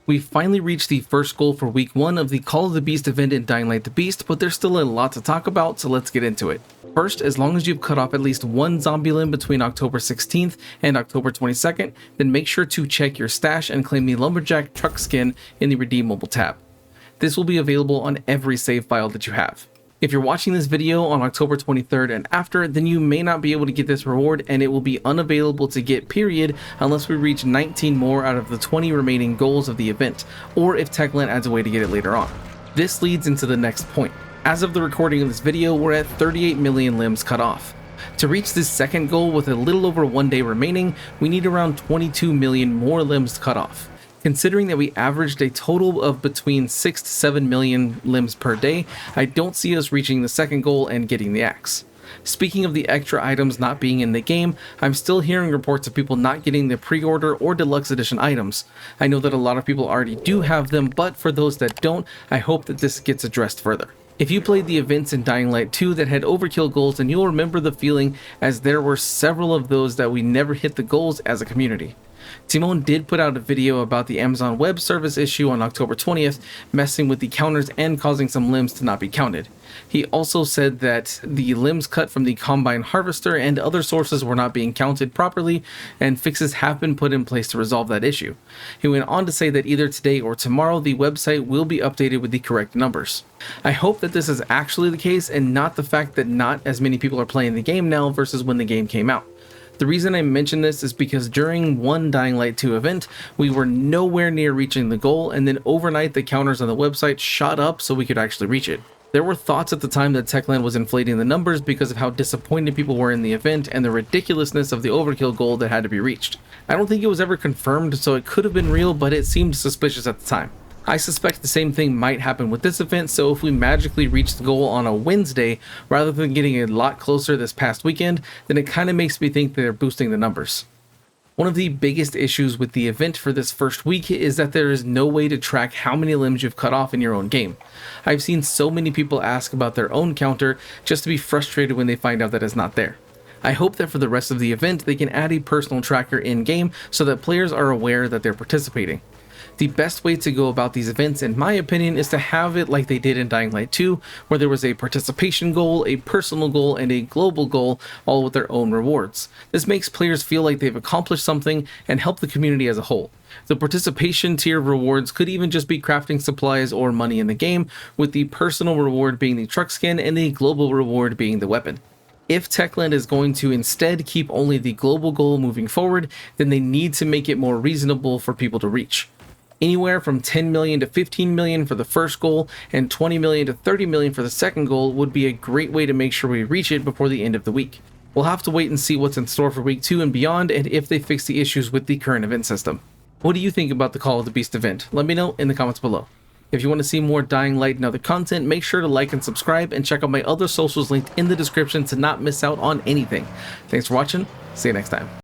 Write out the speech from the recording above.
We finally reached the first goal for week 1 of the Call of the Beast event in Dying Light the Beast, but there's still a lot to talk about, so let's get into it. First, as long as you've cut off at least one zombie limb between October 16th and October 22nd, then make sure to check your stash and claim the lumberjack truck skin in the redeemable tab. This will be available on every save file that you have. If you're watching this video on October 23rd and after, then you may not be able to get this reward, and it will be unavailable to get period unless we reach 19 more out of the 20 remaining goals of the event, or if Techland adds a way to get it later on. This leads into the next point. As of the recording of this video, we're at 38 million limbs cut off. To reach this second goal with a little over 1 day remaining, we need around 22 million more limbs cut off. Considering that we averaged a total of between 6 to 7 million limbs per day, I don't see us reaching the second goal and getting the axe. Speaking of the extra items not being in the game, I'm still hearing reports of people not getting the pre-order or deluxe edition items. I know that a lot of people already do have them, but for those that don't, I hope that this gets addressed further. If you played the events in Dying Light 2 that had overkill goals, then you'll remember the feeling, as there were several of those that we never hit the goals as a community. Timon did put out a video about the Amazon Web Service issue on October 20th, messing with the counters and causing some limbs to not be counted. He also said that the limbs cut from the Combine Harvester and other sources were not being counted properly, and fixes have been put in place to resolve that issue. He went on to say that either today or tomorrow the website will be updated with the correct numbers. I hope that this is actually the case and not the fact that not as many people are playing the game now versus when the game came out. The reason I mention this is because during one Dying Light 2 event, we were nowhere near reaching the goal, and then overnight the counters on the website shot up so we could actually reach it. There were thoughts at the time that Techland was inflating the numbers because of how disappointed people were in the event and the ridiculousness of the overkill goal that had to be reached. I don't think it was ever confirmed, so it could have been real, but it seemed suspicious at the time. I suspect the same thing might happen with this event, so if we magically reach the goal on a Wednesday rather than getting a lot closer this past weekend, then it kind of makes me think they're boosting the numbers. One of the biggest issues with the event for this first week is that there is no way to track how many limbs you've cut off in your own game. I've seen so many people ask about their own counter just to be frustrated when they find out that it's not there. I hope that for the rest of the event they can add a personal tracker in-game so that players are aware that they're participating. The best way to go about these events, in my opinion, is to have it like they did in Dying Light 2, where there was a participation goal, a personal goal, and a global goal, all with their own rewards. This makes players feel like they've accomplished something and help the community as a whole. The participation tier rewards could even just be crafting supplies or money in the game, with the personal reward being the truck skin and the global reward being the weapon. If Techland is going to instead keep only the global goal moving forward, then they need to make it more reasonable for people to reach. Anywhere from 10 million to 15 million for the first goal and 20 million to 30 million for the second goal would be a great way to make sure we reach it before the end of the week. We'll have to wait and see what's in store for week 2 and beyond, and if they fix the issues with the current event system. What do you think about the Call of the Beast event? Let me know in the comments below. If you want to see more Dying Light and other content, make sure to like and subscribe, and check out my other socials linked in the description to not miss out on anything. Thanks for watching. See you next time.